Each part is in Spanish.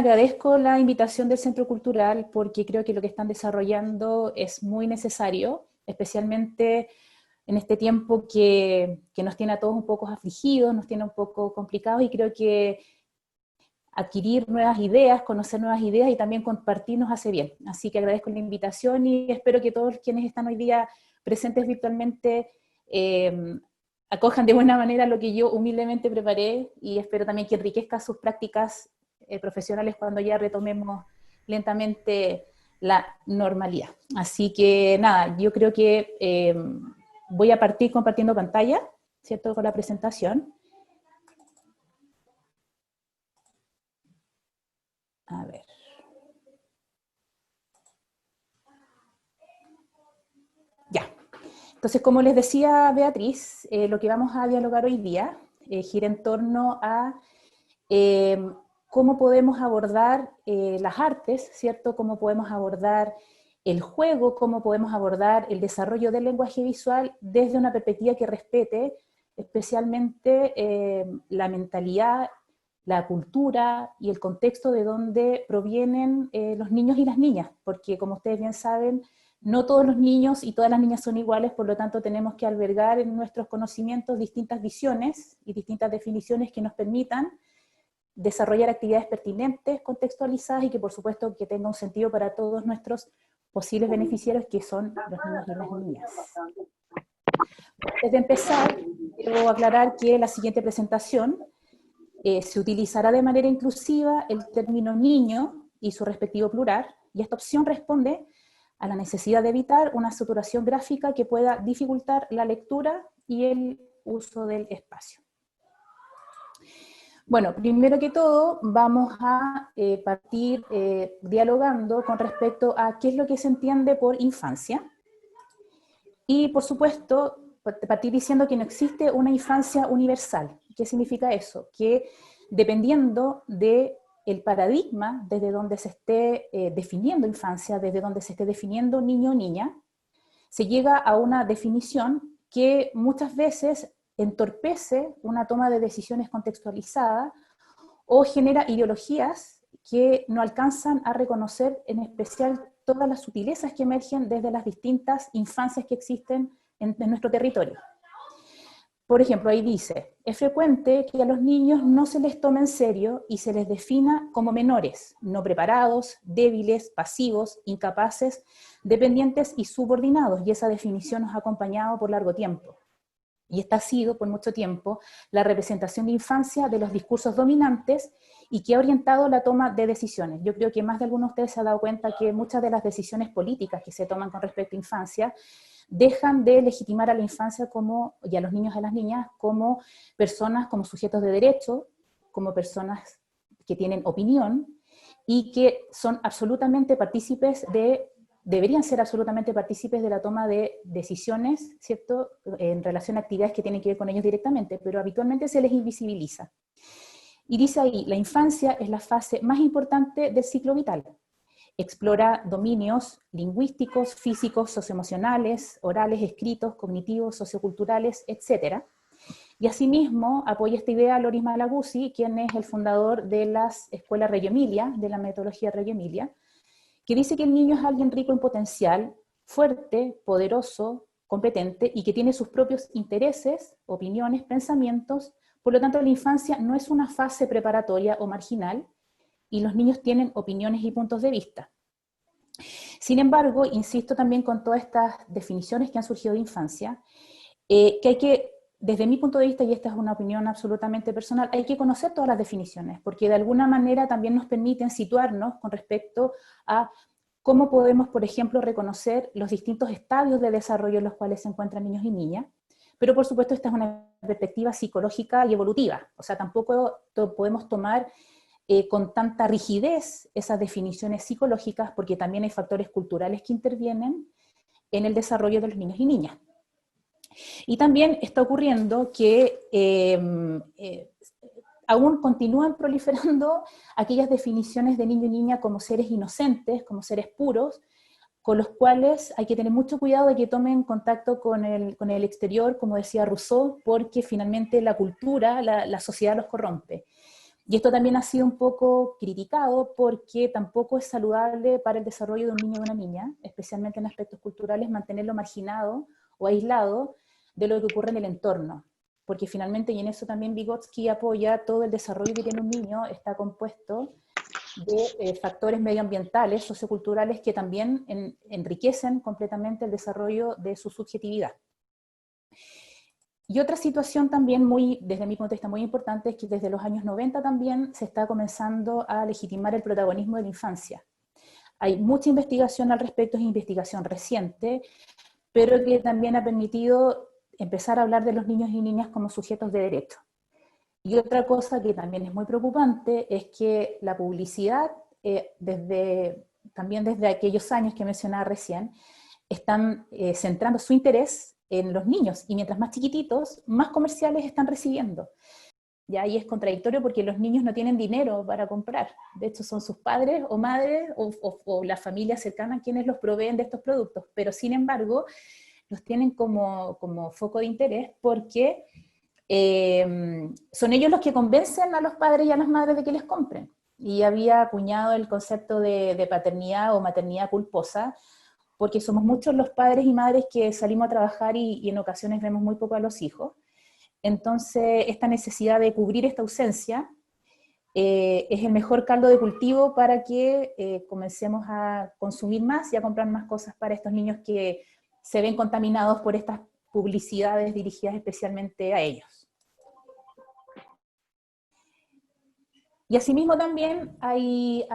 agradezco la invitación del Centro Cultural porque creo que lo que están desarrollando es muy necesario, especialmente en este tiempo que nos tiene a todos un poco afligidos, nos tiene un poco complicados, y creo que adquirir nuevas ideas, conocer nuevas ideas y también compartir nos hace bien. Así que agradezco la invitación y espero que todos quienes están hoy día presentes virtualmente acojan de buena manera lo que yo humildemente preparé, y espero también que enriquezca sus prácticas profesionales cuando ya retomemos lentamente la normalidad. Así que nada, yo creo que voy a partir compartiendo pantalla, ¿cierto?, con la presentación. A ver. Ya. Entonces, como les decía Beatriz, lo que vamos a dialogar hoy día gira en torno a cómo podemos abordar las artes, ¿cierto? Cómo podemos abordar el juego, cómo podemos abordar el desarrollo del lenguaje visual desde una perspectiva que respete especialmente la mentalidad, la cultura y el contexto de donde provienen los niños y las niñas, porque como ustedes bien saben, no todos los niños y todas las niñas son iguales, por lo tanto tenemos que albergar en nuestros conocimientos distintas visiones y distintas definiciones que nos permitan desarrollar actividades pertinentes, contextualizadas y que por supuesto que tenga un sentido para todos nuestros posibles beneficiarios, que son los niños y las niñas. Antes de empezar, quiero aclarar que en la siguiente presentación se utilizará de manera inclusiva el término niño y su respectivo plural, y esta opción responde a la necesidad de evitar una saturación gráfica que pueda dificultar la lectura y el uso del espacio. Bueno, primero que todo vamos a partir dialogando con respecto a qué es lo que se entiende por infancia, y por supuesto partir diciendo que no existe una infancia universal. ¿Qué significa eso? Que dependiendo de el paradigma desde donde se esté definiendo infancia, desde donde se esté definiendo niño o niña, se llega a una definición que muchas veces entorpece una toma de decisiones contextualizada o genera ideologías que no alcanzan a reconocer en especial todas las sutilezas que emergen desde las distintas infancias que existen en nuestro territorio. Por ejemplo, ahí dice, es frecuente que a los niños no se les tome en serio y se les defina como menores, no preparados, débiles, pasivos, incapaces, dependientes y subordinados, y esa definición nos ha acompañado por largo tiempo. Y esta ha sido, por mucho tiempo, la representación de infancia de los discursos dominantes y que ha orientado la toma de decisiones. Yo creo que más de algunos de ustedes se han dado cuenta que muchas de las decisiones políticas que se toman con respecto a infancia dejan de legitimar a la infancia como, y a los niños y a las niñas como personas, como sujetos de derecho, como personas que tienen opinión y que son absolutamente partícipes deberían ser absolutamente partícipes de la toma de decisiones, ¿cierto?, en relación a actividades que tienen que ver con ellos directamente, pero habitualmente se les invisibiliza. Y dice ahí, la infancia es la fase más importante del ciclo vital. Explora dominios lingüísticos, físicos, socioemocionales, orales, escritos, cognitivos, socioculturales, etc. Y asimismo apoya esta idea Loris Malaguzzi, quien es el fundador de la Escuela Reggio Emilia, de la metodología Reggio Emilia, que dice que el niño es alguien rico en potencial, fuerte, poderoso, competente y que tiene sus propios intereses, opiniones, pensamientos. Por lo tanto, la infancia no es una fase preparatoria o marginal y los niños tienen opiniones y puntos de vista. Sin embargo, insisto también con todas estas definiciones que han surgido de infancia, que hay que, desde mi punto de vista, y esta es una opinión absolutamente personal, hay que conocer todas las definiciones, porque de alguna manera también nos permiten situarnos con respecto a cómo podemos, por ejemplo, reconocer los distintos estadios de desarrollo en los cuales se encuentran niños y niñas, pero por supuesto esta es una perspectiva psicológica y evolutiva, o sea, tampoco podemos tomar con tanta rigidez esas definiciones psicológicas, porque también hay factores culturales que intervienen en el desarrollo de los niños y niñas. Y también está ocurriendo que aún continúan proliferando aquellas definiciones de niño y niña como seres inocentes, como seres puros, con los cuales hay que tener mucho cuidado de que tomen contacto con el exterior, como decía Rousseau, porque finalmente la cultura, la sociedad los corrompe. Y esto también ha sido un poco criticado porque tampoco es saludable para el desarrollo de un niño o una niña, especialmente en aspectos culturales, mantenerlo marginado o aislado de lo que ocurre en el entorno. Porque finalmente, y en eso también Vygotsky apoya, todo el desarrollo que tiene un niño está compuesto de factores medioambientales, socioculturales, que también enriquecen completamente el desarrollo de su subjetividad. Y otra situación también desde mi punto de vista muy importante, es que desde los años 90 también se está comenzando a legitimar el protagonismo de la infancia. Hay mucha investigación al respecto, es investigación reciente, pero que también ha permitido empezar a hablar de los niños y niñas como sujetos de derecho. Y otra cosa que también es muy preocupante es que la publicidad, también desde aquellos años que mencionaba recién, están centrando su interés en los niños, y mientras más chiquititos, más comerciales están recibiendo. Ya ahí es contradictorio porque los niños no tienen dinero para comprar. De hecho, son sus padres o madres o la familia cercana quienes los proveen de estos productos, pero sin embargo, los tienen como foco de interés porque son ellos los que convencen a los padres y a las madres de que les compren. Y había acuñado el concepto de paternidad o maternidad culposa, porque somos muchos los padres y madres que salimos a trabajar y en ocasiones vemos muy poco a los hijos. Entonces, esta necesidad de cubrir esta ausencia es el mejor caldo de cultivo para que comencemos a consumir más y a comprar más cosas para estos niños que se ven contaminados por estas publicidades dirigidas especialmente a ellos. Y asimismo también hay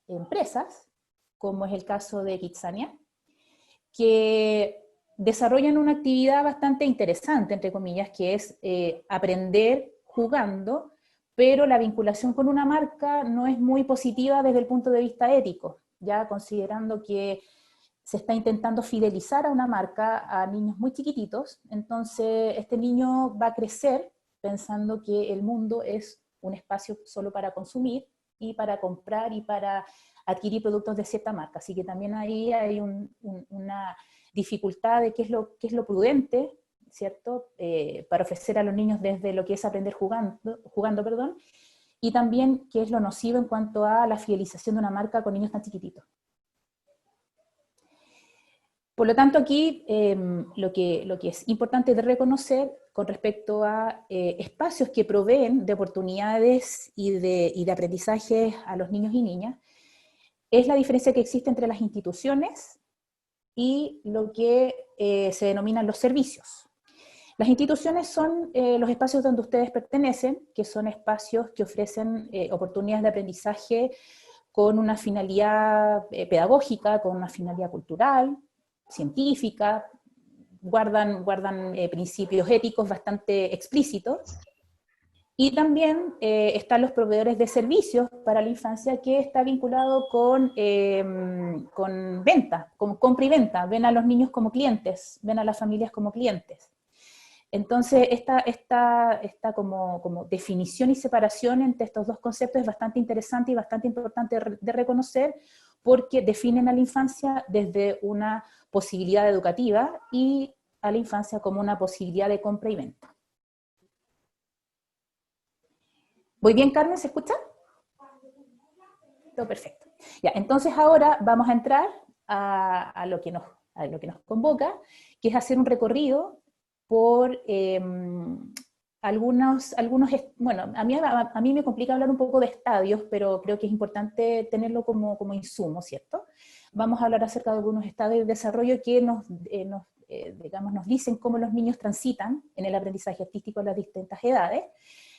empresas, como es el caso de Kitsania, que desarrollan una actividad bastante interesante, entre comillas, que es aprender jugando, pero la vinculación con una marca no es muy positiva desde el punto de vista ético, ya considerando que se está intentando fidelizar a una marca a niños muy chiquititos. Entonces este niño va a crecer pensando que el mundo es un espacio solo para consumir y para comprar y para adquirir productos de cierta marca. Así que también ahí hay una dificultad de qué es lo prudente, ¿cierto? Para ofrecer a los niños desde lo que es aprender jugando, perdón, y también qué es lo nocivo en cuanto a la fidelización de una marca con niños tan chiquititos. Por lo tanto, aquí lo que es importante de reconocer con respecto a espacios que proveen de oportunidades y de aprendizaje a los niños y niñas, es la diferencia que existe entre las instituciones y lo que se denominan los servicios. Las instituciones son los espacios donde ustedes pertenecen, que son espacios que ofrecen oportunidades de aprendizaje con una finalidad pedagógica, con una finalidad cultural, científica, guardan principios éticos bastante explícitos. Y también están los proveedores de servicios para la infancia, que está vinculado con venta, con compra y venta. Ven a los niños como clientes, ven a las familias como clientes. Entonces, esta como definición y separación entre estos dos conceptos es bastante interesante y bastante importante de reconocer, porque definen a la infancia desde una posibilidad educativa y a la infancia como una posibilidad de compra y venta. ¿Voy bien, Carmen? ¿Se escucha? Todo perfecto. Ya, entonces ahora vamos a entrar a lo que nos convoca, que es hacer un recorrido por bueno, a mí me complica hablar un poco de estadios, pero creo que es importante tenerlo como insumo, ¿cierto? Vamos a hablar acerca de algunos estadios de desarrollo que nos dicen cómo los niños transitan en el aprendizaje artístico en las distintas edades,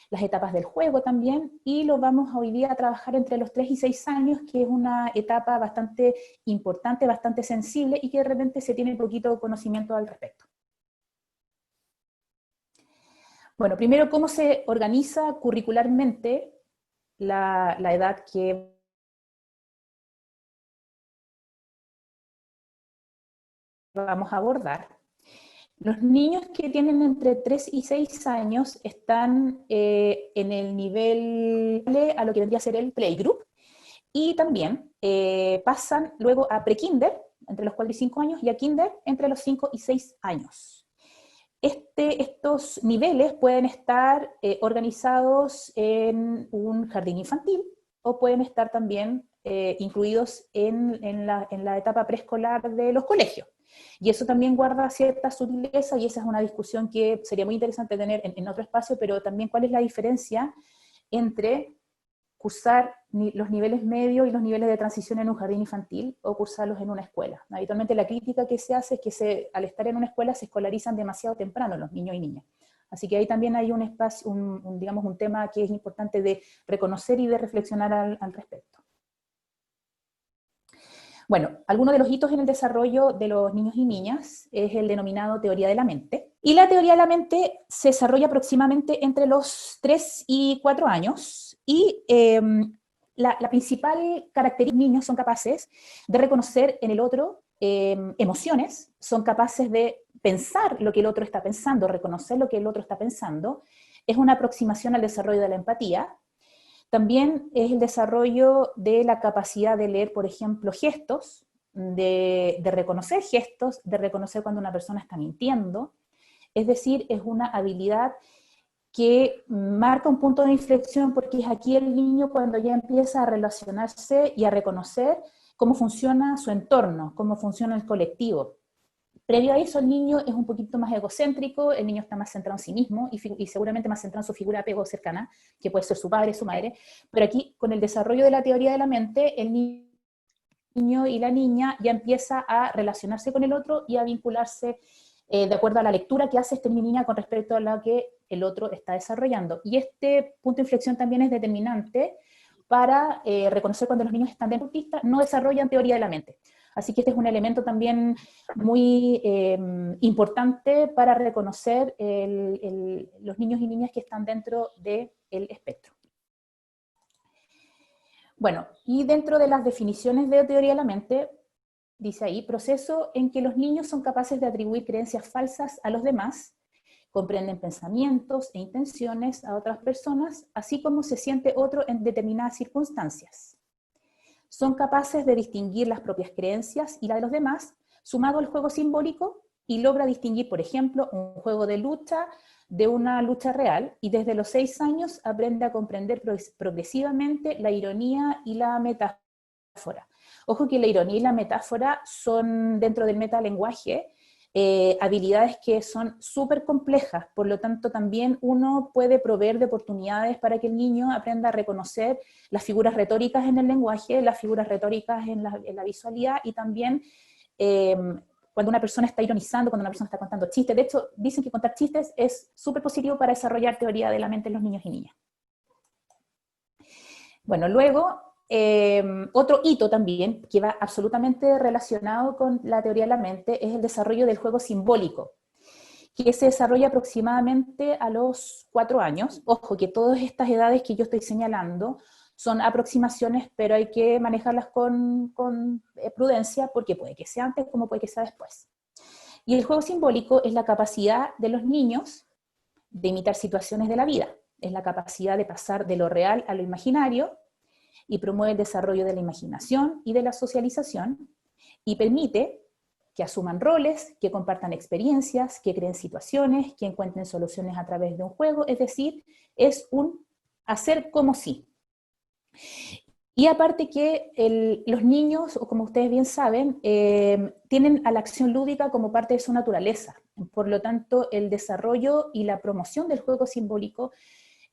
las etapas del juego también, y lo vamos hoy día a trabajar entre los 3 y 6 años, que es una etapa bastante importante, bastante sensible, y que de repente se tiene poquito conocimiento al respecto. Bueno, primero, ¿cómo se organiza curricularmente la edad que vamos a abordar? Los niños que tienen entre 3 y 6 años están en el nivel a lo que vendría a ser el playgroup, y también pasan luego a prekinder, entre los 4 y 5 años, y a kinder, entre los 5 y 6 años. Estos niveles pueden estar organizados en un jardín infantil o pueden estar también incluidos en la etapa preescolar de los colegios. Y eso también guarda cierta sutileza, y esa es una discusión que sería muy interesante tener en otro espacio, pero también cuál es la diferencia entre cursar los niveles medios y los niveles de transición en un jardín infantil o cursarlos en una escuela. Habitualmente la crítica que se hace es que al estar en una escuela se escolarizan demasiado temprano los niños y niñas. Así que ahí también hay un espacio, digamos, un tema que es importante de reconocer y de reflexionar al respecto. Bueno, algunos de los hitos en el desarrollo de los niños y niñas es el denominado teoría de la mente. Y la teoría de la mente se desarrolla aproximadamente entre los 3 y 4 años, y la principal característica, los niños son capaces de reconocer en el otro emociones, son capaces de pensar lo que el otro está pensando, reconocer lo que el otro está pensando, es una aproximación al desarrollo de la empatía. También es el desarrollo de la capacidad de leer, por ejemplo, gestos, de reconocer gestos, de reconocer cuando una persona está mintiendo. Es decir, es una habilidad que marca un punto de inflexión, porque es aquí el niño cuando ya empieza a relacionarse y a reconocer cómo funciona su entorno, cómo funciona el colectivo. Previo a eso, el niño es un poquito más egocéntrico, el niño está más centrado en sí mismo y seguramente más centrado en su figura de apego cercana, que puede ser su padre, su madre, pero aquí, con el desarrollo de la teoría de la mente, el niño y la niña ya empieza a relacionarse con el otro y a vincularse de acuerdo a la lectura que hace este niño y niña con respecto a lo que el otro está desarrollando. Y este punto de inflexión también es determinante para reconocer cuando los niños están dentro de autista, no desarrollan teoría de la mente. Así que este es un elemento también muy importante para reconocer los niños y niñas que están dentro del espectro. Bueno, y dentro de las definiciones de teoría de la mente, dice ahí, proceso en que los niños son capaces de atribuir creencias falsas a los demás, comprenden pensamientos e intenciones a otras personas, así como se siente otro en determinadas circunstancias. Son capaces de distinguir las propias creencias y las de los demás, sumado al juego simbólico, y logra distinguir, por ejemplo, un juego de lucha de una lucha real, y desde los 6 años aprende a comprender progresivamente la ironía y la metáfora. Ojo que la ironía y la metáfora son, dentro del metalenguaje, habilidades que son súper complejas, por lo tanto también uno puede proveer de oportunidades para que el niño aprenda a reconocer las figuras retóricas en el lenguaje, las figuras retóricas en la visualidad, y también cuando una persona está ironizando, cuando una persona está contando chistes. De hecho, dicen que contar chistes es súper positivo para desarrollar teoría de la mente en los niños y niñas. Bueno, luego, otro hito también, que va absolutamente relacionado con la teoría de la mente, es el desarrollo del juego simbólico, que se desarrolla aproximadamente a los 4 años. Ojo, que todas estas edades que yo estoy señalando son aproximaciones, pero hay que manejarlas con prudencia, porque puede que sea antes como puede que sea después. Y el juego simbólico es la capacidad de los niños de imitar situaciones de la vida, es la capacidad de pasar de lo real a lo imaginario, y promueve el desarrollo de la imaginación y de la socialización, y permite que asuman roles, que compartan experiencias, que creen situaciones, que encuentren soluciones a través de un juego. Es decir, es un hacer como si. Y aparte que los niños, o como ustedes bien saben, tienen a la acción lúdica como parte de su naturaleza. Por lo tanto, el desarrollo y la promoción del juego simbólico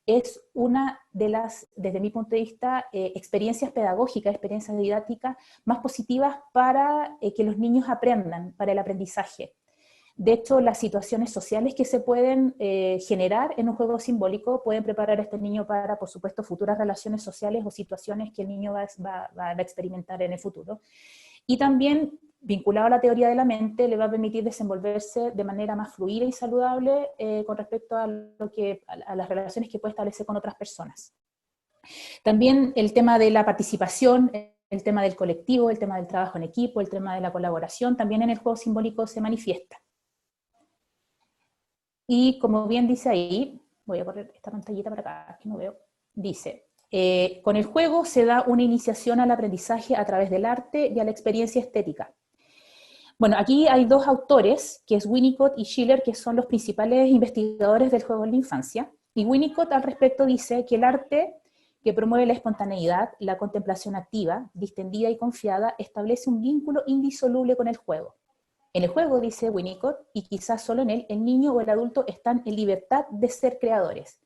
es una de las, desde mi punto de vista, experiencias pedagógicas, experiencias didácticas más positivas para que los niños aprendan, para el aprendizaje. De hecho, las situaciones sociales que se pueden generar en un juego simbólico pueden preparar a este niño para, por supuesto, futuras relaciones sociales o situaciones que el niño va a experimentar en el futuro. Y también, vinculado a la teoría de la mente, le va a permitir desenvolverse de manera más fluida y saludable con respecto a las relaciones que puede establecer con otras personas. También el tema de la participación, el tema del colectivo, el tema del trabajo en equipo, el tema de la colaboración, también en el juego simbólico se manifiesta. Y como bien dice ahí, voy a poner esta pantallita para acá, que no veo, dice, con el juego se da una iniciación al aprendizaje a través del arte y a la experiencia estética. Bueno, aquí hay dos autores, que es Winnicott y Schiller, que son los principales investigadores del juego en la infancia. Y Winnicott al respecto dice que el arte que promueve la espontaneidad, la contemplación activa, distendida y confiada, establece un vínculo indisoluble con el juego. En el juego, dice Winnicott, y quizás solo en él, el niño o el adulto están en libertad de ser creadores.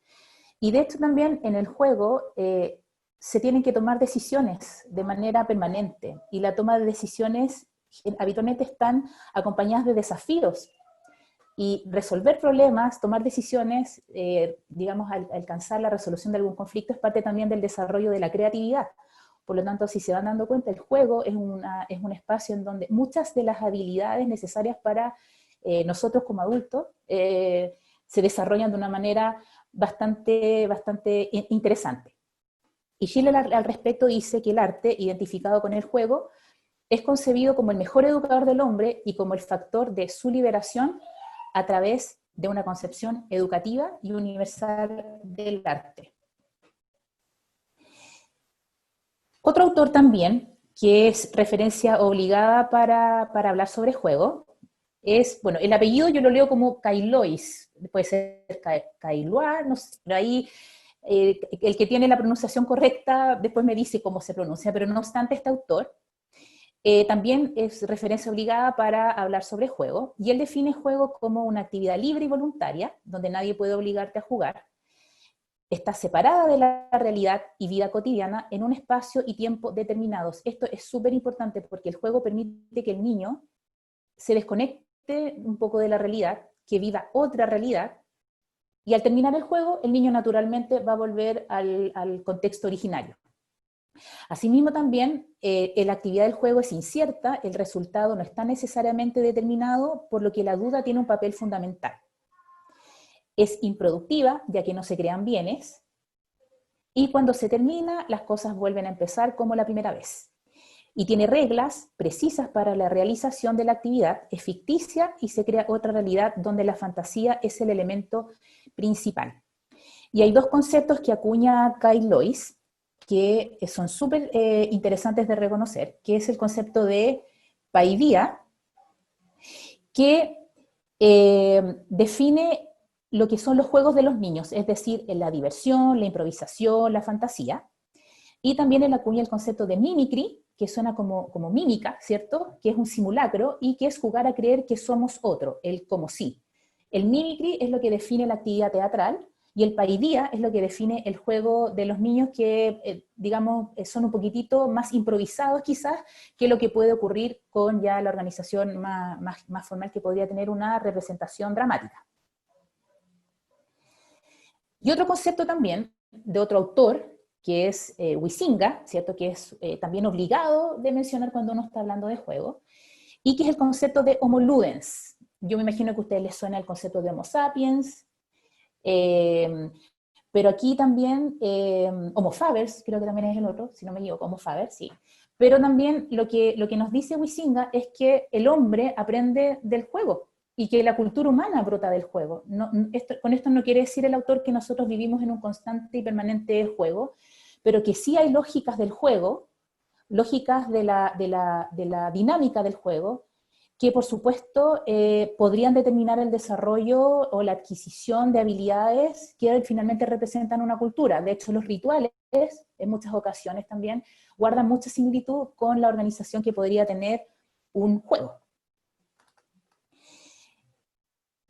Y de hecho también en el juego se tienen que tomar decisiones de manera permanente, y la toma de decisiones habitualmente están acompañadas de desafíos, y resolver problemas, tomar decisiones, digamos, alcanzar la resolución de algún conflicto es parte también del desarrollo de la creatividad. Por lo tanto, si se van dando cuenta, el juego es un espacio en donde muchas de las habilidades necesarias para nosotros como adultos se desarrollan de una manera bastante interesante. Y Schiller al respecto dice que el arte, identificado con el juego, es concebido como el mejor educador del hombre y como el factor de su liberación a través de una concepción educativa y universal del arte. Otro autor también, que es referencia obligada para hablar sobre juego, es, bueno, el apellido yo lo leo como Caillois, puede ser Caillois, no sé, pero ahí el que tiene la pronunciación correcta después me dice cómo se pronuncia, pero no obstante este autor también es referencia obligada para hablar sobre juego, y él define juego como una actividad libre y voluntaria, donde nadie puede obligarte a jugar, está separada de la realidad y vida cotidiana en un espacio y tiempo determinados. Esto es súper importante porque el juego permite que el niño se desconecte un poco de la realidad, que viva otra realidad, y al terminar el juego, el niño naturalmente va a volver al contexto originario. Asimismo también, la actividad del juego es incierta, el resultado no está necesariamente determinado, por lo que la duda tiene un papel fundamental. Es improductiva, ya que no se crean bienes, y cuando se termina, las cosas vuelven a empezar como la primera vez. Y tiene reglas precisas para la realización de la actividad, es ficticia y se crea otra realidad donde la fantasía es el elemento principal. Y hay dos conceptos que acuña Caillois, que son súper interesantes de reconocer, que es el concepto de paideia, que define lo que son los juegos de los niños, es decir, la diversión, la improvisación, la fantasía, y también él acuña el concepto de mimicry, que suena como mímica, ¿cierto? Que es un simulacro y que es jugar a creer que somos otro, el como sí. El mimicry es lo que define la actividad teatral, y el paideia es lo que define el juego de los niños que, digamos, son un poquitito más improvisados quizás que lo que puede ocurrir con ya la organización más formal que podría tener una representación dramática. Y otro concepto también de otro autor, que es Huizinga, ¿cierto? Que es también obligado de mencionar cuando uno está hablando de juego, y que es el concepto de Homo ludens. Yo me imagino que a ustedes les suena el concepto de Homo sapiens, pero aquí también, Homo faber, creo que también es el otro, si no me equivoco, Homo faber, sí. Pero también lo que nos dice Huizinga es que el hombre aprende del juego y que la cultura humana brota del juego. No, con esto no quiere decir el autor que nosotros vivimos en un constante y permanente juego, pero que sí hay lógicas del juego, lógicas de la dinámica del juego, que por supuesto podrían determinar el desarrollo o la adquisición de habilidades que finalmente representan una cultura. De hecho, los rituales, en muchas ocasiones también, guardan mucha similitud con la organización que podría tener un juego.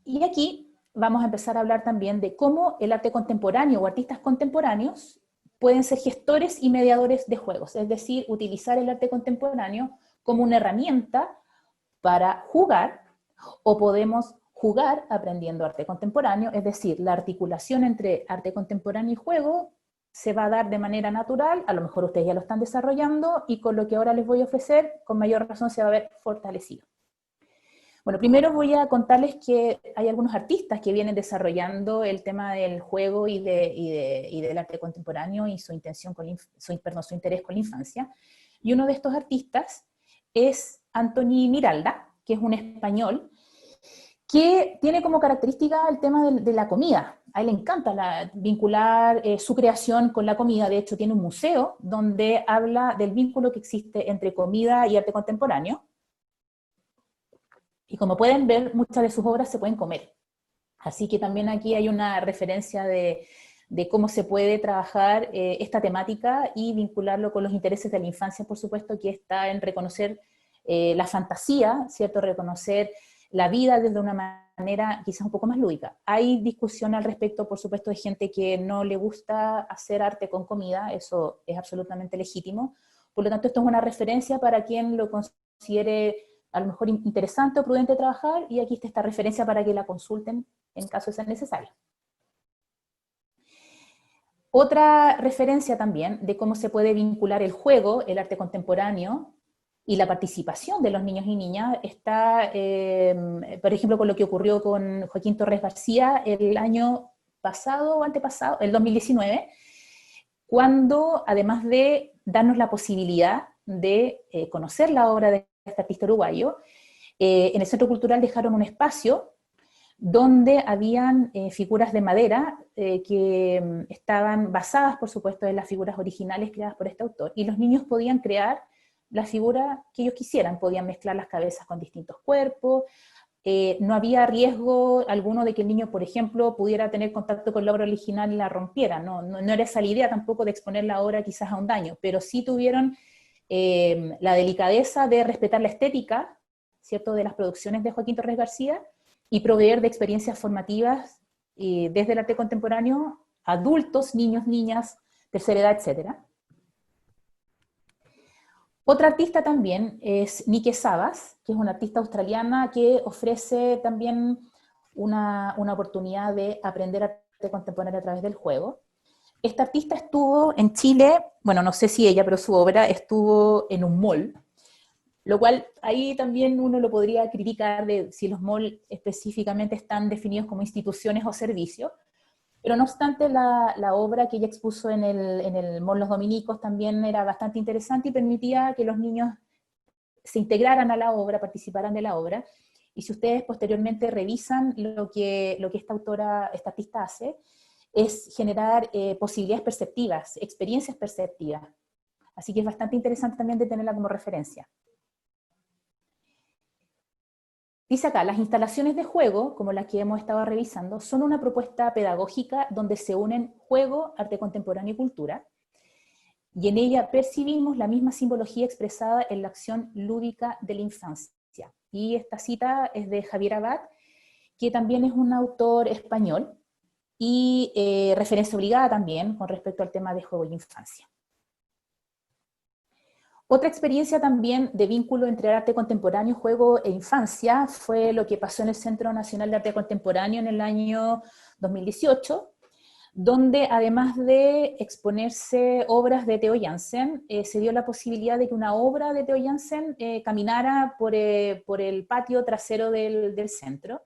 Y aquí vamos a empezar a hablar también de cómo el arte contemporáneo o artistas contemporáneos pueden ser gestores y mediadores de juegos, es decir, utilizar el arte contemporáneo como una herramienta para jugar, o podemos jugar aprendiendo arte contemporáneo, es decir, la articulación entre arte contemporáneo y juego se va a dar de manera natural, a lo mejor ustedes ya lo están desarrollando, y con lo que ahora les voy a ofrecer, con mayor razón se va a ver fortalecido. Bueno, primero voy a contarles que hay algunos artistas que vienen desarrollando el tema del juego y del arte contemporáneo y su interés con la infancia. Y uno de estos artistas es Antoni Miralda, que es un español, que tiene como característica el tema de la comida. A él le encanta vincular su creación con la comida. De hecho, tiene un museo donde habla del vínculo que existe entre comida y arte contemporáneo. Y como pueden ver, muchas de sus obras se pueden comer. Así que también aquí hay una referencia de cómo se puede trabajar esta temática y vincularlo con los intereses de la infancia, por supuesto, que está en reconocer la fantasía, ¿cierto? Reconocer la vida desde una manera quizás un poco más lúdica. Hay discusión al respecto, por supuesto, de gente que no le gusta hacer arte con comida, eso es absolutamente legítimo. Por lo tanto, esto es una referencia para quien lo considere a lo mejor interesante o prudente trabajar, y aquí está esta referencia para que la consulten en caso de ser necesario. Otra referencia también de cómo se puede vincular el juego, el arte contemporáneo, y la participación de los niños y niñas está, por ejemplo, con lo que ocurrió con Joaquín Torres García el año pasado o antepasado, el 2019, cuando además de darnos la posibilidad de conocer la obra de este artista uruguayo, en el Centro Cultural dejaron un espacio donde habían figuras de madera que estaban basadas, por supuesto, en las figuras originales creadas por este autor, y los niños podían crear la figura que ellos quisieran, podían mezclar las cabezas con distintos cuerpos, no había riesgo alguno de que el niño, por ejemplo, pudiera tener contacto con la obra original y la rompiera, no era esa la idea tampoco de exponer la obra quizás a un daño, pero sí tuvieron la delicadeza de respetar la estética, ¿cierto?, de las producciones de Joaquín Torres García, y proveer de experiencias formativas desde el arte contemporáneo a adultos, niños, niñas, tercera edad, etc. Otra artista también es Nike Sabas, que es una artista australiana que ofrece también una oportunidad de aprender arte contemporáneo a través del juego. Esta artista estuvo en Chile, bueno, no sé si ella, pero su obra estuvo en un mall, lo cual ahí también uno lo podría criticar de si los malls específicamente están definidos como instituciones o servicios, pero no obstante la obra que ella expuso en el Mall Los Dominicos también era bastante interesante y permitía que los niños se integraran a la obra, participaran de la obra, y si ustedes posteriormente revisan lo que esta autora, esta artista hace, es generar posibilidades perceptivas, experiencias perceptivas. Así que es bastante interesante también de tenerla como referencia. Dice acá, las instalaciones de juego, como las que hemos estado revisando, son una propuesta pedagógica donde se unen juego, arte contemporáneo y cultura, y en ella percibimos la misma simbología expresada en la acción lúdica de la infancia. Y esta cita es de Javier Abad, que también es un autor español, y referencia obligada también con respecto al tema de juego y infancia. Otra experiencia también de vínculo entre arte contemporáneo, juego e infancia fue lo que pasó en el Centro Nacional de Arte Contemporáneo en el año 2018, donde además de exponerse obras de Theo Jansen, se dio la posibilidad de que una obra de Theo Jansen caminara por el patio trasero del centro,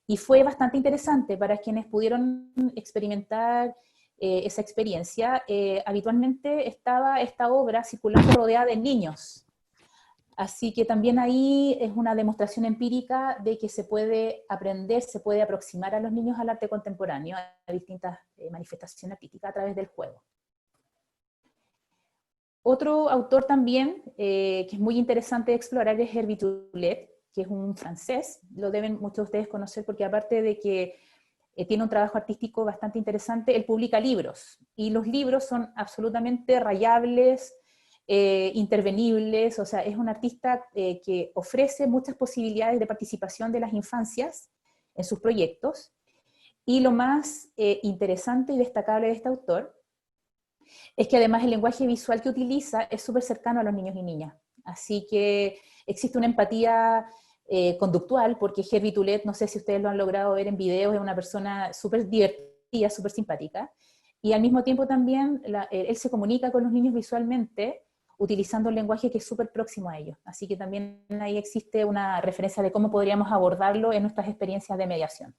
y fue bastante interesante para quienes pudieron experimentar esa experiencia. Habitualmente estaba esta obra circulando rodeada de niños, así que también ahí es una demostración empírica de que se puede aprender, se puede aproximar a los niños al arte contemporáneo, a distintas manifestaciones artísticas a través del juego. Otro autor también que es muy interesante de explorar es Herbie Toulet, que es un francés, lo deben muchos de ustedes conocer porque aparte de que tiene un trabajo artístico bastante interesante, él publica libros, y los libros son absolutamente rayables, intervenibles, o sea, es un artista que ofrece muchas posibilidades de participación de las infancias en sus proyectos, y lo más interesante y destacable de este autor es que además el lenguaje visual que utiliza es súper cercano a los niños y niñas, así que existe una empatía conductual, porque Herbie Toulet, no sé si ustedes lo han logrado ver en videos, es una persona súper divertida, súper simpática, y al mismo tiempo también él se comunica con los niños visualmente, utilizando un lenguaje que es súper próximo a ellos, así que también ahí existe una referencia de cómo podríamos abordarlo en nuestras experiencias de mediación.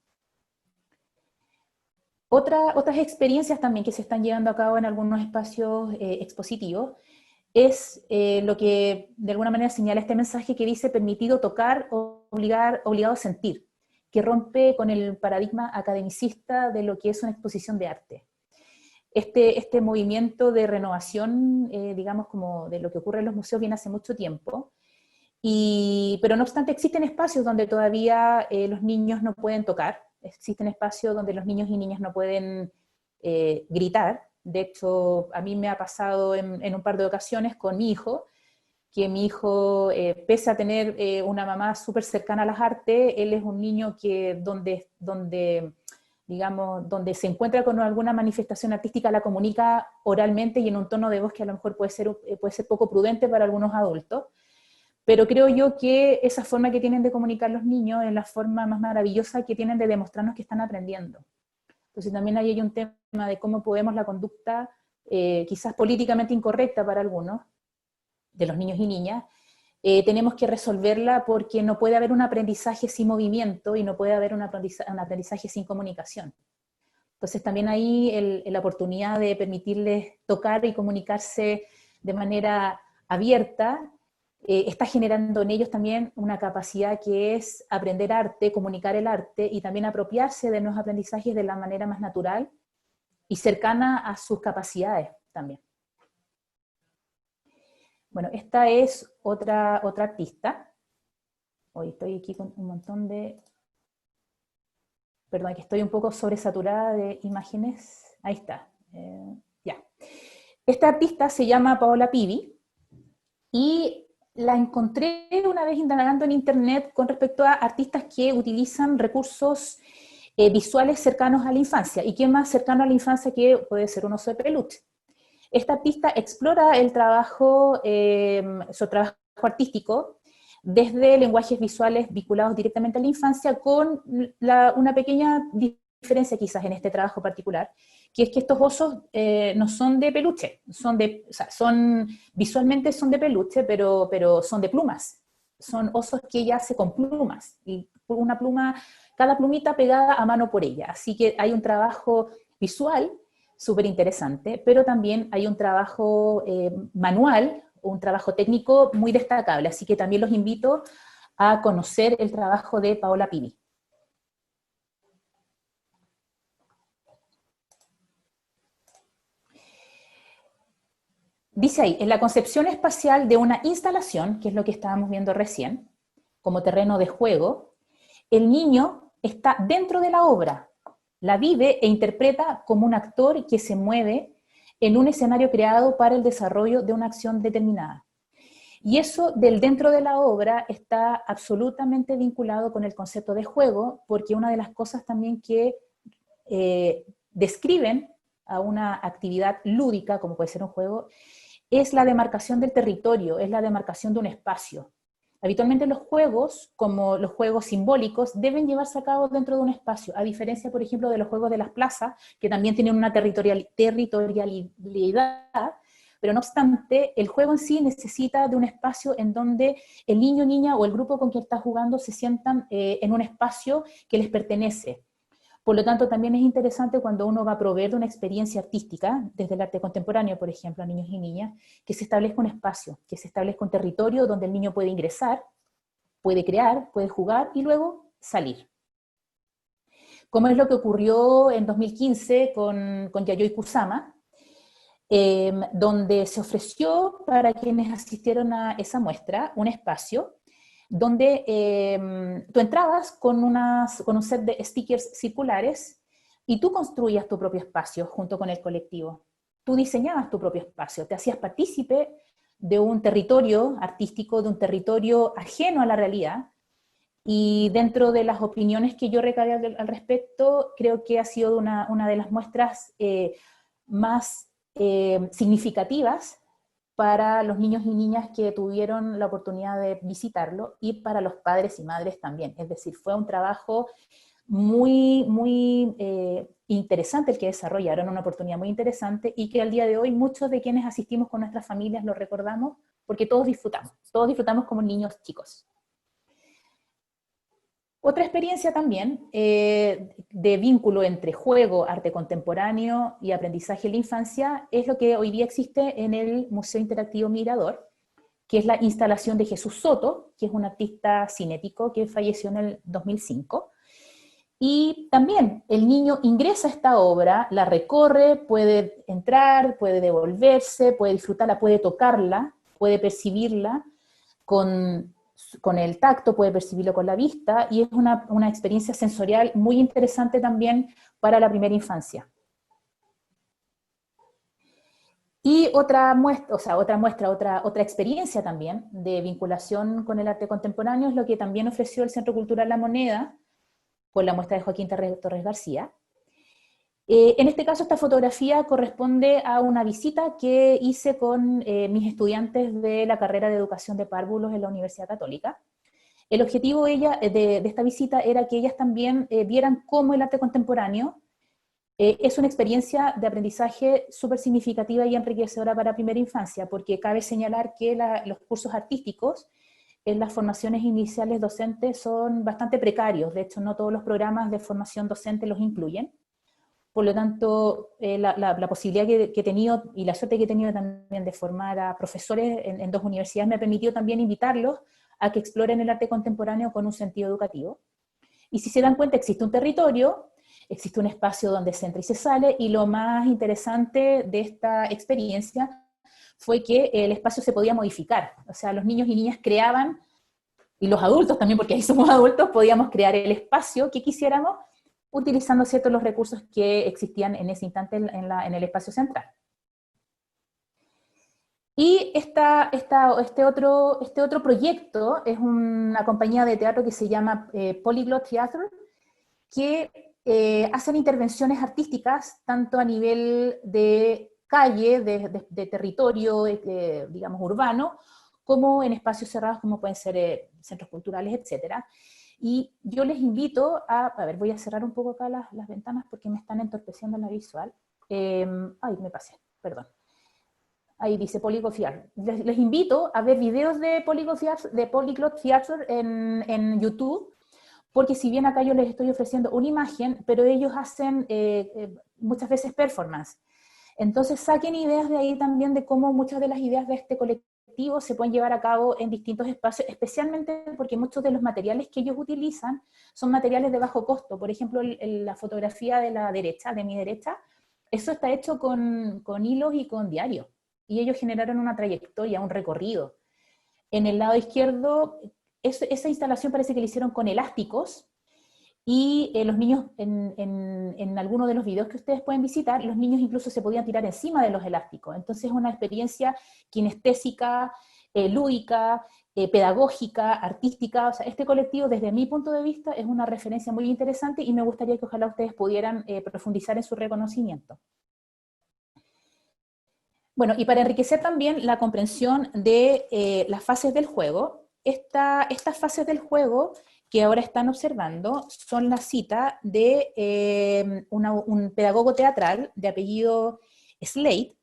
Otras experiencias también que se están llevando a cabo en algunos espacios expositivos es lo que de alguna manera señala este mensaje que dice permitido tocar, obligado a sentir, que rompe con el paradigma academicista de lo que es una exposición de arte. Este movimiento de renovación, digamos, como de lo que ocurre en los museos viene hace mucho tiempo, Pero no obstante existen espacios donde todavía los niños no pueden tocar, existen espacios donde los niños y niñas no pueden gritar. De hecho, a mí me ha pasado en un par de ocasiones con mi hijo, que mi hijo, pese a tener una mamá súper cercana a las artes, él es un niño que digamos, donde se encuentra con alguna manifestación artística la comunica oralmente y en un tono de voz que a lo mejor puede ser poco prudente para algunos adultos. Pero creo yo que esa forma que tienen de comunicar los niños es la forma más maravillosa que tienen de demostrarnos que están aprendiendo. Entonces también ahí hay un tema de cómo podemos la conducta, quizás políticamente incorrecta para algunos, de los niños y niñas, tenemos que resolverla porque no puede haber un aprendizaje sin movimiento y no puede haber un aprendizaje sin comunicación. Entonces también ahí la oportunidad de permitirles tocar y comunicarse de manera abierta está generando en ellos también una capacidad que es aprender arte, comunicar el arte y también apropiarse de nuevos aprendizajes de la manera más natural y cercana a sus capacidades también. Bueno, esta es otra artista. Hoy estoy aquí con un montón de... Perdón, que estoy un poco sobresaturada de imágenes. Ahí está. Ya. Esta artista se llama Paola Pivi y la encontré una vez indagando en internet con respecto a artistas que utilizan recursos visuales cercanos a la infancia. ¿Y qué más cercano a la infancia que puede ser un oso de peluche? Esta artista explora su trabajo artístico desde lenguajes visuales vinculados directamente a la infancia, con una pequeña diferencia quizás en este trabajo particular, que es que estos osos no son de peluche, visualmente son de peluche, pero son de plumas. Son osos que ella hace con plumas, y una pluma, cada plumita pegada a mano por ella. Así que hay un trabajo visual súper interesante, pero también hay un trabajo manual, un trabajo técnico muy destacable, así que también los invito a conocer el trabajo de Paola Pivi. Dice ahí, en la concepción espacial de una instalación, que es lo que estábamos viendo recién, como terreno de juego, el niño está dentro de la obra, la vive e interpreta como un actor que se mueve en un escenario creado para el desarrollo de una acción determinada. Y eso del dentro de la obra está absolutamente vinculado con el concepto de juego, porque una de las cosas también que describen a una actividad lúdica, como puede ser un juego, es la demarcación del territorio, es la demarcación de un espacio. Habitualmente los juegos, como los juegos simbólicos, deben llevarse a cabo dentro de un espacio, a diferencia, por ejemplo, de los juegos de las plazas, que también tienen una territorialidad, pero no obstante, el juego en sí necesita de un espacio en donde el niño, niña o el grupo con quien está jugando se sientan en un espacio que les pertenece. Por lo tanto, también es interesante cuando uno va a proveer de una experiencia artística, desde el arte contemporáneo, por ejemplo, a niños y niñas, que se establezca un espacio, que se establezca un territorio donde el niño puede ingresar, puede crear, puede jugar y luego salir. Como es lo que ocurrió en 2015 con Yayoi Kusama, donde se ofreció para quienes asistieron a esa muestra un espacio donde tú entrabas con un set de stickers circulares y tú construías tu propio espacio junto con el colectivo. Tú diseñabas tu propio espacio, te hacías partícipe de un territorio artístico, de un territorio ajeno a la realidad, y dentro de las opiniones que yo recabé al respecto, creo que ha sido una de las muestras más significativas para los niños y niñas que tuvieron la oportunidad de visitarlo y para los padres y madres también. Es decir, fue un trabajo muy, muy interesante el que desarrollaron, una oportunidad muy interesante y que al día de hoy muchos de quienes asistimos con nuestras familias lo recordamos porque todos disfrutamos como niños chicos. Otra experiencia también de vínculo entre juego, arte contemporáneo y aprendizaje en la infancia es lo que hoy día existe en el Museo Interactivo Mirador, que es la instalación de Jesús Soto, que es un artista cinético que falleció en el 2005. Y también el niño ingresa a esta obra, la recorre, puede entrar, puede devolverse, puede disfrutarla, puede tocarla, puede percibirla con con el tacto, puede percibirlo con la vista, y es una experiencia sensorial muy interesante también para la primera infancia. Y otra experiencia también de vinculación con el arte contemporáneo es lo que también ofreció el Centro Cultural La Moneda, con la muestra de Joaquín Torres García. En este caso, esta fotografía corresponde a una visita que hice con mis estudiantes de la carrera de Educación de Párvulos en la Universidad Católica. El objetivo de esta visita era que ellas también vieran cómo el arte contemporáneo es una experiencia de aprendizaje súper significativa y enriquecedora para primera infancia, porque cabe señalar que los cursos artísticos en las formaciones iniciales docentes son bastante precarios. De hecho, no todos los programas de formación docente los incluyen. Por lo tanto, la posibilidad que he tenido y la suerte que he tenido también de formar a profesores en dos universidades me permitió también invitarlos a que exploren el arte contemporáneo con un sentido educativo. Y si se dan cuenta, existe un territorio, existe un espacio donde se entra y se sale, y lo más interesante de esta experiencia fue que el espacio se podía modificar. O sea, los niños y niñas creaban, y los adultos también, porque ahí somos adultos, podíamos crear el espacio que quisiéramos, utilizando ciertos los recursos que existían en ese instante en el espacio central. Y este otro proyecto es una compañía de teatro que se llama Polyglot Theatre, que hacen intervenciones artísticas tanto a nivel de calle, de territorio, digamos, urbano, como en espacios cerrados como pueden ser centros culturales, etc. Y yo les invito a ver, voy a cerrar un poco acá las ventanas porque me están entorpeciendo la visual. Ay, me pasé, perdón. Ahí dice Polyglot Theatre. Les invito a ver videos de Polyglot Theatre en YouTube, porque si bien acá yo les estoy ofreciendo una imagen, pero ellos hacen muchas veces performance. Entonces saquen ideas de ahí también de cómo muchas de las ideas de este colectivo se pueden llevar a cabo en distintos espacios, especialmente porque muchos de los materiales que ellos utilizan son materiales de bajo costo. Por ejemplo, la fotografía de la derecha, de mi derecha, eso está hecho con hilos y con diario. Y ellos generaron una trayectoria, un recorrido. En el lado izquierdo, esa instalación parece que la hicieron con elásticos, y los niños, en algunos de los videos que ustedes pueden visitar, los niños incluso se podían tirar encima de los elásticos. Entonces es una experiencia kinestésica, lúdica, pedagógica, artística. O sea, este colectivo, desde mi punto de vista, es una referencia muy interesante y me gustaría que ojalá ustedes pudieran profundizar en su reconocimiento. Bueno, y para enriquecer también la comprensión de las fases del juego, estas fases del juego que ahora están observando son la cita de un pedagogo teatral de apellido Slade,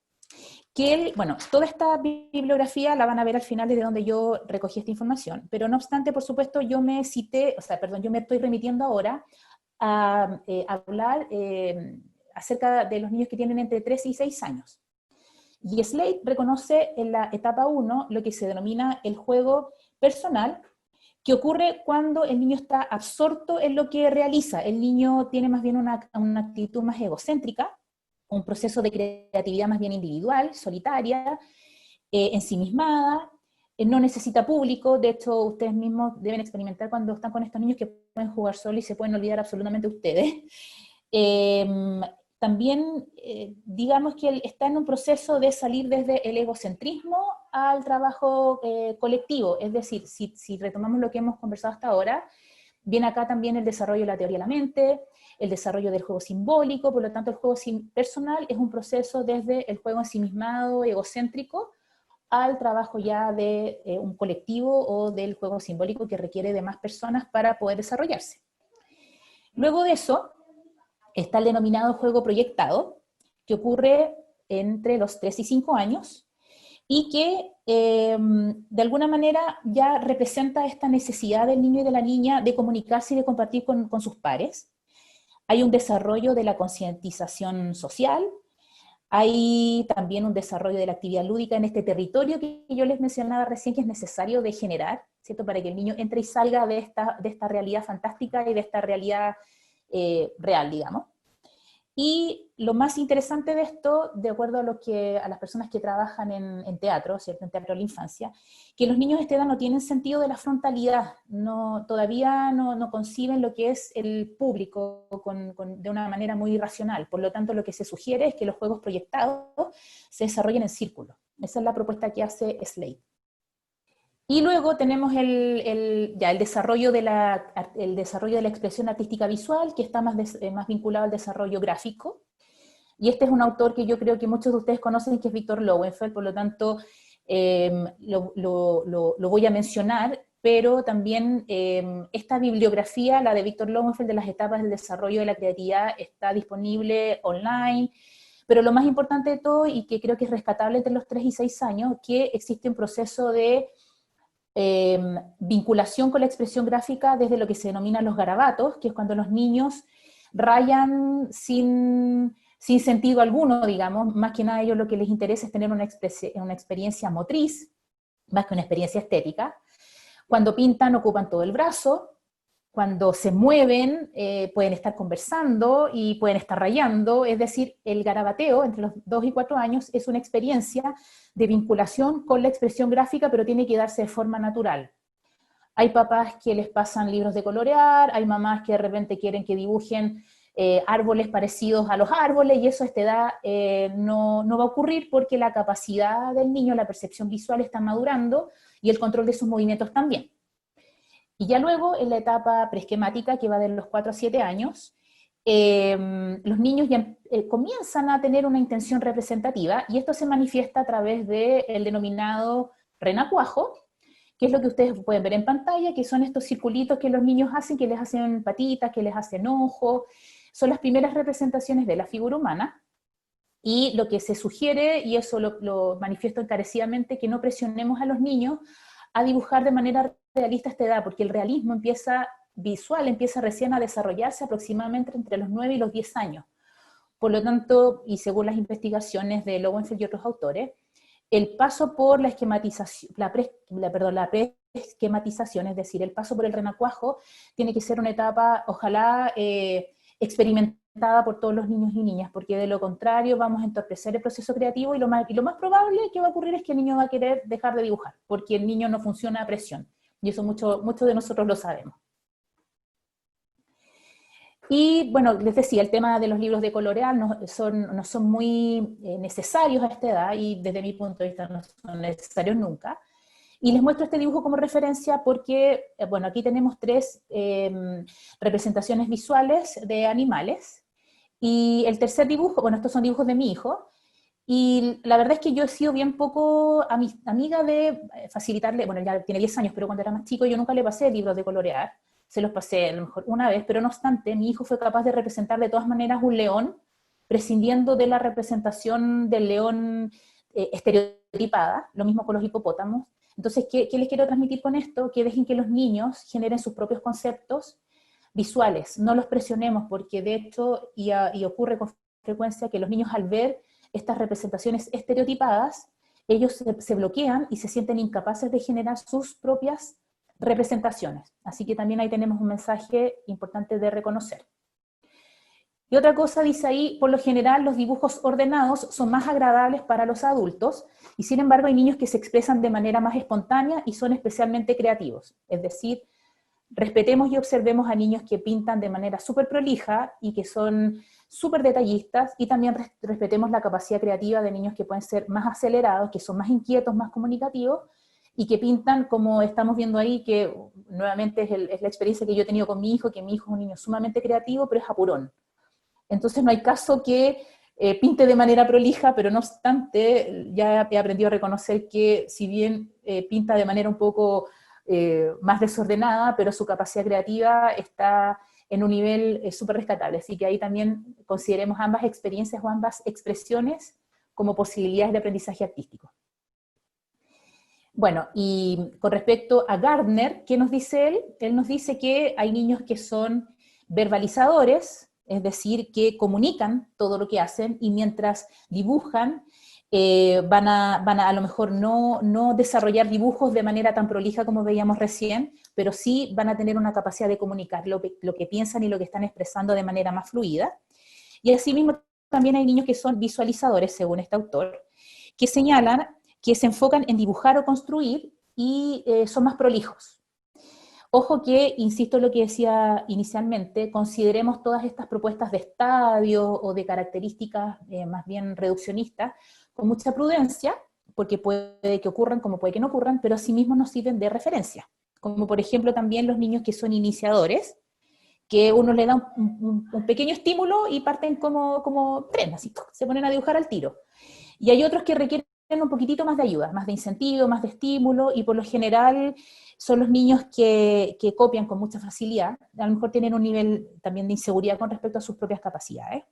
que él, bueno, toda esta bibliografía la van a ver al final desde donde yo recogí esta información, pero no obstante, por supuesto, yo me estoy remitiendo ahora a hablar acerca de los niños que tienen entre 3 y 6 años. Y Slade reconoce en la etapa 1 lo que se denomina el juego personal, que ocurre cuando el niño está absorto en lo que realiza. El niño tiene más bien una actitud más egocéntrica, un proceso de creatividad más bien individual, solitaria, ensimismada, no necesita público. De hecho, ustedes mismos deben experimentar cuando están con estos niños que pueden jugar solos y se pueden olvidar absolutamente ustedes. También, digamos que él está en un proceso de salir desde el egocentrismo al trabajo colectivo. Es decir, si retomamos lo que hemos conversado hasta ahora, viene acá también el desarrollo de la teoría de la mente, el desarrollo del juego simbólico. Por lo tanto, el juego personal es un proceso desde el juego ensimismado, egocéntrico, al trabajo ya de un colectivo o del juego simbólico que requiere de más personas para poder desarrollarse. Luego de eso, está el denominado juego proyectado, que ocurre entre los 3 y 5 años, y que de alguna manera ya representa esta necesidad del niño y de la niña de comunicarse y de compartir con sus pares. Hay un desarrollo de la concientización social, hay también un desarrollo de la actividad lúdica en este territorio que yo les mencionaba recién, que es necesario de generar, ¿cierto? Para que el niño entre y salga de esta realidad fantástica y de esta realidad real, digamos. Y lo más interesante de esto, de acuerdo a las personas que trabajan en teatro, ¿cierto? En teatro de la infancia, que los niños de esta edad no tienen sentido de la frontalidad, todavía no conciben lo que es el público de una manera muy racional. Por lo tanto, lo que se sugiere es que los juegos proyectados se desarrollen en círculo. Esa es la propuesta que hace Slate. Y luego tenemos el desarrollo de la expresión artística visual, que está más vinculado al desarrollo gráfico. Y este es un autor que yo creo que muchos de ustedes conocen, que es Victor Lowenfeld, por lo tanto lo voy a mencionar, pero también esta bibliografía, la de Victor Lowenfeld, de las etapas del desarrollo de la creatividad, está disponible online. Pero lo más importante de todo, y que creo que es rescatable entre los 3 y 6 años, que existe un proceso de vinculación con la expresión gráfica desde lo que se denominan los garabatos, que es cuando los niños rayan sin sentido alguno, digamos. Más que nada a ellos lo que les interesa es tener una experiencia motriz, más que una experiencia estética. Cuando pintan ocupan todo el brazo, cuando se mueven pueden estar conversando y pueden estar rayando, es decir, el garabateo entre los 2 y 4 años es una experiencia de vinculación con la expresión gráfica, pero tiene que darse de forma natural. Hay papás que les pasan libros de colorear, hay mamás que de repente quieren que dibujen árboles parecidos a los árboles, y eso a esta edad no va a ocurrir, porque la capacidad del niño, la percepción visual está madurando, y el control de sus movimientos también. Y ya luego, en la etapa preesquemática, que va de los 4 a 7 años, los niños ya comienzan a tener una intención representativa, y esto se manifiesta a través del denominado renacuajo, que es lo que ustedes pueden ver en pantalla, que son estos circulitos que los niños hacen, que les hacen patitas, que les hacen ojos. Son las primeras representaciones de la figura humana, y lo que se sugiere, y eso lo manifiesto encarecidamente, que no presionemos a los niños a dibujar de manera realista a esta edad, porque el realismo visual empieza recién a desarrollarse aproximadamente entre los 9 y los 10 años. Por lo tanto, y según las investigaciones de Lowenfeld y otros autores, el paso por la esquematización, la preesquematización, es decir, el paso por el renacuajo, tiene que ser una etapa, ojalá, experimentada por todos los niños y niñas, porque de lo contrario vamos a entorpecer el proceso creativo, y lo más probable que va a ocurrir es que el niño va a querer dejar de dibujar, porque el niño no funciona a presión, y eso muchos de nosotros lo sabemos. Y bueno, les decía, el tema de los libros de colorear no son muy necesarios a esta edad, y desde mi punto de vista no son necesarios nunca. Y les muestro este dibujo como referencia porque, bueno, aquí tenemos 3 representaciones visuales de animales, y el tercer dibujo, bueno, estos son dibujos de mi hijo, y la verdad es que yo he sido bien poco amiga de facilitarle, bueno, ya tiene 10 años, pero cuando era más chico yo nunca le pasé libros de colorear, se los pasé a lo mejor una vez, pero no obstante, mi hijo fue capaz de representar de todas maneras un león, prescindiendo de la representación del león estereotipada, lo mismo con los hipopótamos. Entonces, ¿qué les quiero transmitir con esto? Que dejen que los niños generen sus propios conceptos visuales, no los presionemos, porque de hecho, y ocurre con frecuencia, que los niños, al ver estas representaciones estereotipadas, ellos se bloquean y se sienten incapaces de generar sus propias representaciones. Así que también ahí tenemos un mensaje importante de reconocer. Y otra cosa dice ahí, por lo general los dibujos ordenados son más agradables para los adultos, y sin embargo hay niños que se expresan de manera más espontánea y son especialmente creativos. Es decir, respetemos y observemos a niños que pintan de manera súper prolija y que son súper detallistas, y también respetemos la capacidad creativa de niños que pueden ser más acelerados, que son más inquietos, más comunicativos, y que pintan como estamos viendo ahí, que nuevamente es la experiencia que yo he tenido con mi hijo, que mi hijo es un niño sumamente creativo, pero es apurón. Entonces no hay caso que pinte de manera prolija, pero no obstante, ya he aprendido a reconocer que si bien pinta de manera un poco más desordenada, pero su capacidad creativa está en un nivel súper rescatable. Así que ahí también consideremos ambas experiencias o ambas expresiones como posibilidades de aprendizaje artístico. Bueno, y con respecto a Gardner, ¿qué nos dice él? Él nos dice que hay niños que son verbalizadores, es decir, que comunican todo lo que hacen, y mientras dibujan, van a lo mejor no desarrollar dibujos de manera tan prolija como veíamos recién, pero sí van a tener una capacidad de comunicar lo que piensan y lo que están expresando de manera más fluida. Y asimismo también hay niños que son visualizadores, según este autor, que señalan que se enfocan en dibujar o construir y son más prolijos. Ojo que, insisto en lo que decía inicialmente, consideremos todas estas propuestas de estadio o de características más bien reduccionistas con mucha prudencia, porque puede que ocurran como puede que no ocurran, pero asimismo nos sirven de referencia. Como por ejemplo también los niños que son iniciadores, que uno le da un pequeño estímulo y parten como tren, así, se ponen a dibujar al tiro. Y hay otros que requieren un poquitito más de ayuda, más de incentivo, más de estímulo, y por lo general son los niños que copian con mucha facilidad, a lo mejor tienen un nivel también de inseguridad con respecto a sus propias capacidades.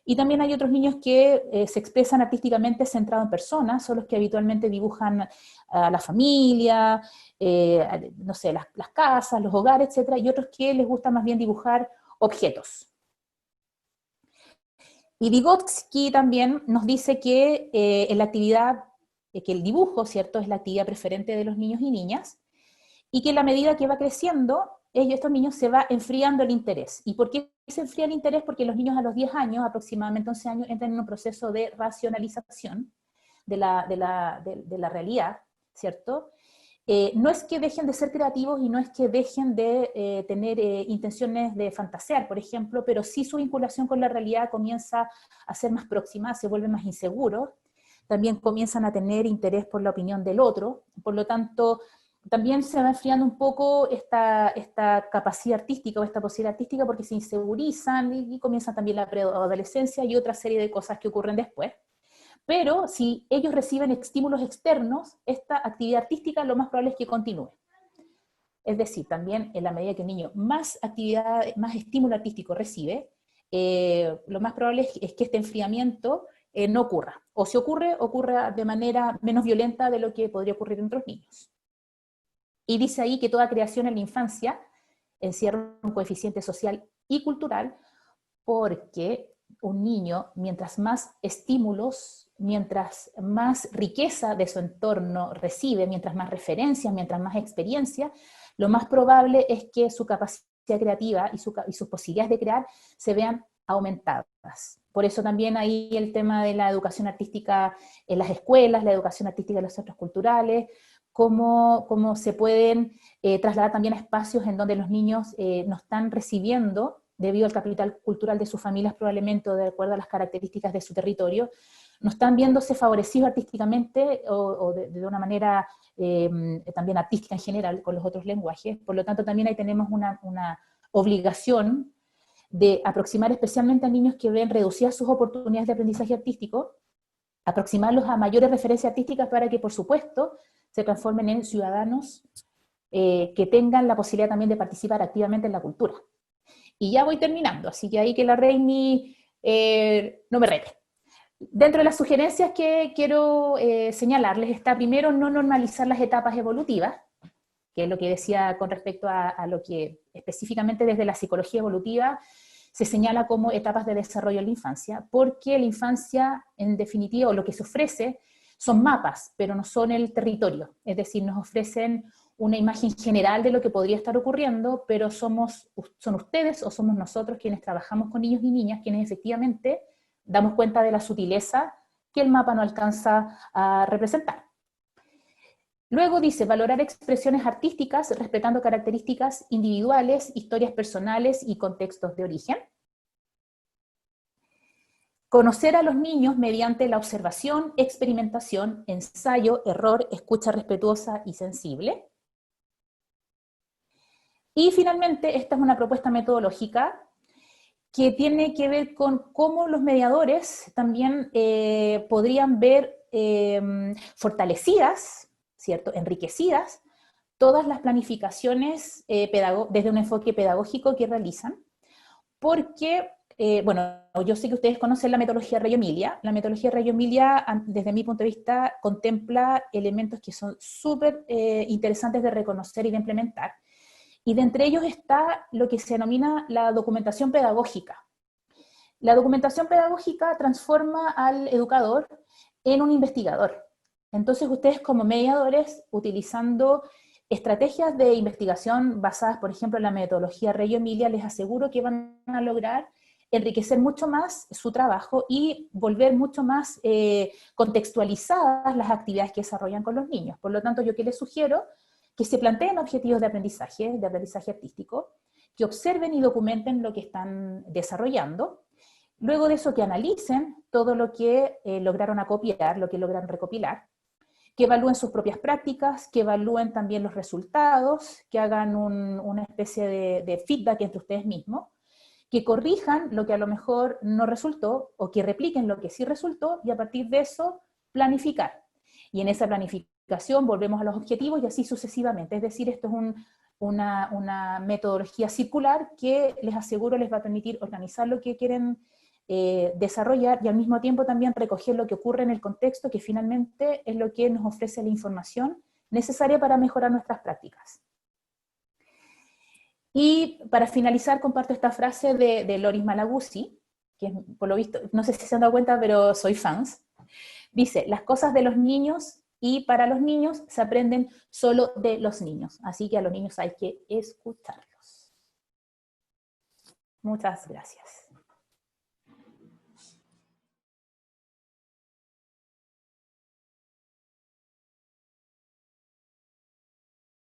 Y también hay otros niños que se expresan artísticamente centrados en personas, son los que habitualmente dibujan a la familia, no sé, las casas, los hogares, etc. Y otros que les gusta más bien dibujar objetos. Y Vygotsky también nos dice que en la actividad, que el dibujo, ¿cierto?, es la actividad preferente de los niños y niñas, y que a la medida que va creciendo, estos niños se va enfriando el interés. ¿Y por qué se enfría el interés? Porque los niños a los 10 años, aproximadamente 11 años, entran en un proceso de racionalización de la realidad, ¿cierto? No es que dejen de ser creativos y no es que dejen de tener intenciones de fantasear, por ejemplo, pero sí su vinculación con la realidad comienza a ser más próxima, se vuelven más inseguros, también comienzan a tener interés por la opinión del otro, por lo tanto, también se va enfriando un poco esta capacidad artística o esta posibilidad artística porque se insegurizan y comienza también la preadolescencia y otra serie de cosas que ocurren después. Pero si ellos reciben estímulos externos, esta actividad artística lo más probable es que continúe. Es decir, también en la medida que el niño más actividad, más estímulo artístico recibe, lo más probable es que este enfriamiento no ocurra. O si ocurre, ocurra de manera menos violenta de lo que podría ocurrir en otros niños. Y dice ahí que toda creación en la infancia encierra un coeficiente social y cultural porque un niño, mientras más estímulos, mientras más riqueza de su entorno recibe, mientras más referencias, mientras más experiencia, lo más probable es que su capacidad creativa y sus posibilidades de crear se vean aumentadas. Por eso también ahí el tema de la educación artística en las escuelas, la educación artística en los centros culturales, cómo se pueden trasladar también a espacios en donde los niños no están recibiendo, debido al capital cultural de sus familias probablemente, o de acuerdo a las características de su territorio, no están viéndose favorecidos artísticamente o de una manera también artística en general con los otros lenguajes. Por lo tanto, también ahí tenemos una obligación de aproximar especialmente a niños que ven reducidas sus oportunidades de aprendizaje artístico, aproximarlos a mayores referencias artísticas para que, por supuesto, se transformen en ciudadanos que tengan la posibilidad también de participar activamente en la cultura. Y ya voy terminando, así que ahí que la Reini no me rete. Dentro de las sugerencias que quiero señalarles está primero no normalizar las etapas evolutivas, que es lo que decía con respecto a lo que específicamente desde la psicología evolutiva se señala como etapas de desarrollo en la infancia, porque la infancia, en definitiva, o lo que se ofrece, son mapas, pero no son el territorio, es decir, nos ofrecen una imagen general de lo que podría estar ocurriendo, pero son ustedes o somos nosotros quienes trabajamos con niños y niñas, quienes efectivamente damos cuenta de la sutileza que el mapa no alcanza a representar. Luego dice, valorar expresiones artísticas respetando características individuales, historias personales y contextos de origen. Conocer a los niños mediante la observación, experimentación, ensayo, error, escucha respetuosa y sensible. Y finalmente, esta es una propuesta metodológica que tiene que ver con cómo los mediadores también podrían ver fortalecidas, ¿cierto?, enriquecidas, todas las planificaciones desde un enfoque pedagógico que realizan, porque, bueno, yo sé que ustedes conocen la metodología Reggio Emilia. La metodología Reggio Emilia, desde mi punto de vista, contempla elementos que son súper interesantes de reconocer y de implementar, y de entre ellos está lo que se denomina la documentación pedagógica. La documentación pedagógica transforma al educador en un investigador. Entonces ustedes como mediadores, utilizando estrategias de investigación basadas, por ejemplo, en la metodología Reggio Emilia, les aseguro que van a lograr enriquecer mucho más su trabajo y volver mucho más contextualizadas las actividades que desarrollan con los niños. Por lo tanto, yo que les sugiero que se planteen objetivos de aprendizaje artístico, que observen y documenten lo que están desarrollando, luego de eso que analicen todo lo que lograron acopiar, lo que lograron recopilar, que evalúen sus propias prácticas, que evalúen también los resultados, que hagan una especie de feedback entre ustedes mismos, que corrijan lo que a lo mejor no resultó, o que repliquen lo que sí resultó, y a partir de eso planificar. Y en esa planificación volvemos a los objetivos y así sucesivamente. Es decir, esto es una metodología circular que les aseguro les va a permitir organizar lo que quieren desarrollar y al mismo tiempo también recoger lo que ocurre en el contexto, que finalmente es lo que nos ofrece la información necesaria para mejorar nuestras prácticas. Y para finalizar comparto esta frase de Loris Malaguzzi, que por lo visto, no sé si se han dado cuenta, pero soy fans. Dice, las cosas de los niños y para los niños se aprenden solo de los niños, así que a los niños hay que escucharlos. Muchas gracias.